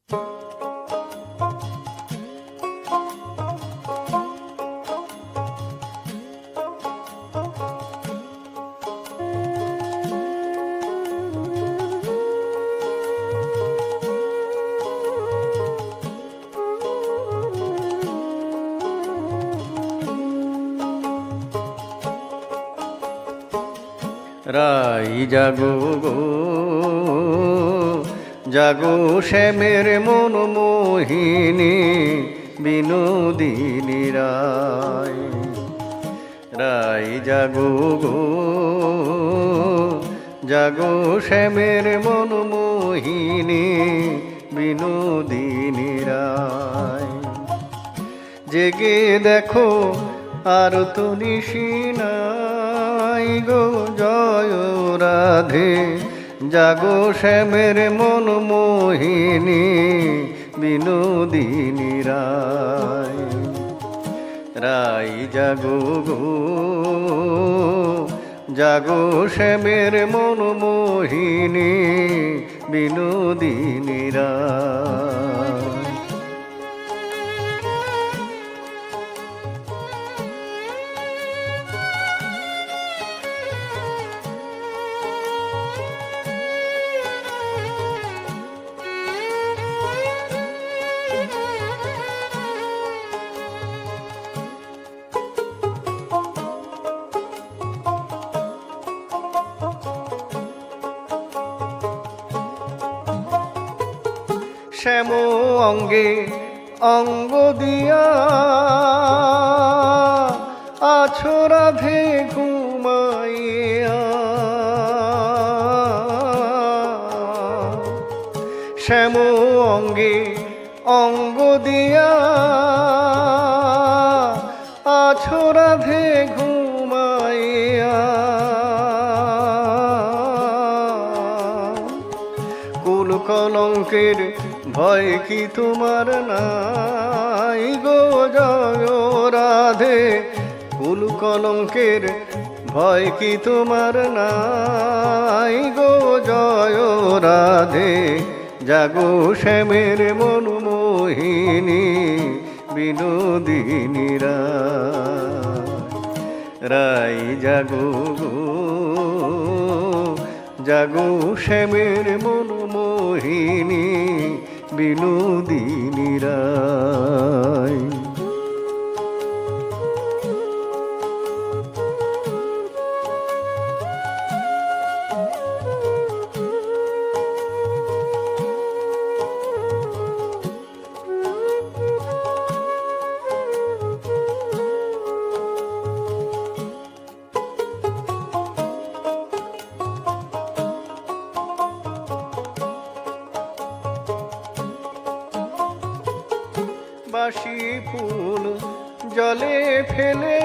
রাই জাগো গো জাগো শ্যামের মন মোহিনী বিনোদিনী রায়। রাই জাগো গো জাগো শ্যামের মন মোহিনী বিনোদিনী রায়। জেগে দেখো আর তো নিশি নাই গো জয় রাধে, জাগো শ্যামের মন মোহিনী বিনোদিনী রায়। রাই জাগো গো জাগো শ্যামের মন মোহিনী বিনোদিনী রায়। শ্যাম অঙ্গে অঙ্গ দিয়া আছো রাধে ঘুমাইয়া। শ্যাম অঙ্গে অঙ্গ দিয়া আছো রাধে ঘুমাইয়া। কুল কলঙ্কের ভয় কি তোমার নাই গো জয় রাধে, কুল কলঙ্কের ভয় কি তোমার নাই গো জয় রাধে, জাগো শ্যামের মন মোহিনী বিনোদিনী রায়। রাই জাগো গো জাগো শ্যামের মন মোহিনী বিনোদিনী রায়। বাসি ফুল জলে ফেলে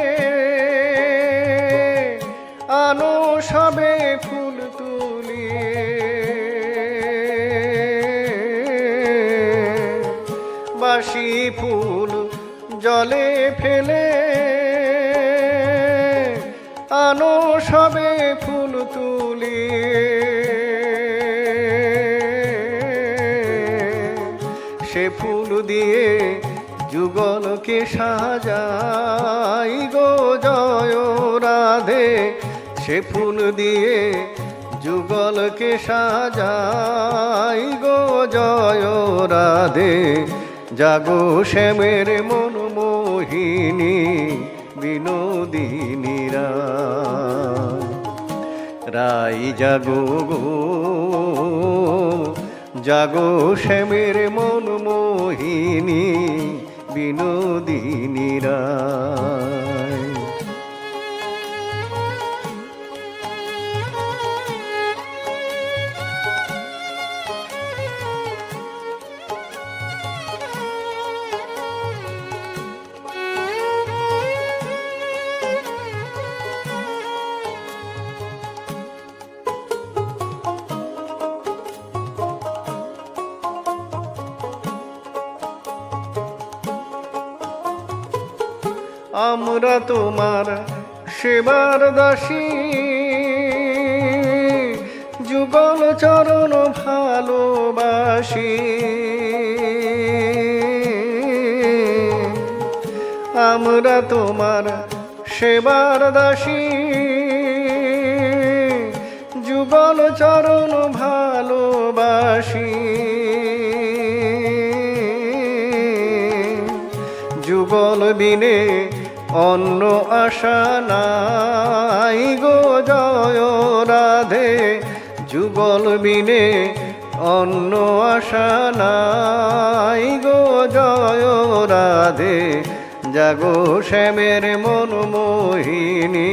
আনো সবে ফুল তুলিয়ে। বাসি ফুল জলে ফেলে আনো সবে ফুল তুলিয়ে। সে ফুল দিয়ে যুগলকে সাজাই গো জয় রাধে, সে ফুল দিয়ে যুগলকে সাজাই গো জয় রাধে, জাগো শ্যামের মন মোহিনী বিনোদিনী রায়। রাই জাগো গো জাগো শ্যামের মন মোহিনী বিনোদিনী রায়। আমরা তোমার সেবার দাসী, যুগল চরণ ভালোবাসি। আমরা তোমার সেবার দাসী, যুগল চরণ ভালোবাসি। যুগল বিনে অন্য আশা নাই গো জয় রাধে, যুগল বিনে অন্য আশা নাই গো জয় রাধে। জাগো শ্যামের মন মোহিনী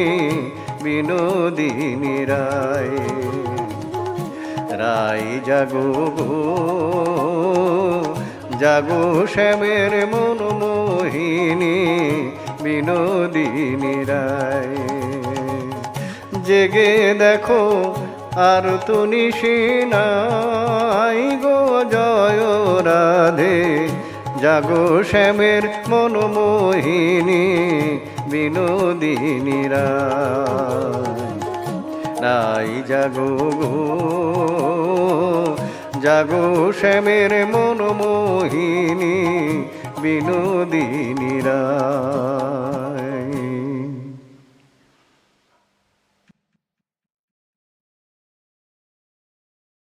বিনোদিনী রায়, রায় জাগো গো, জাগো শ্যামের মন মোহিনী বিনোদিনী রায়। জেগে দেখো আর তো নিশি নাই গো জয় রাধে, জাগো শ্যামের মন মোহিনী বিনোদিনী রায়। নাই জাগো গো, জাগো শ্যামের মন মোহিনী বিনোদিনী রায়।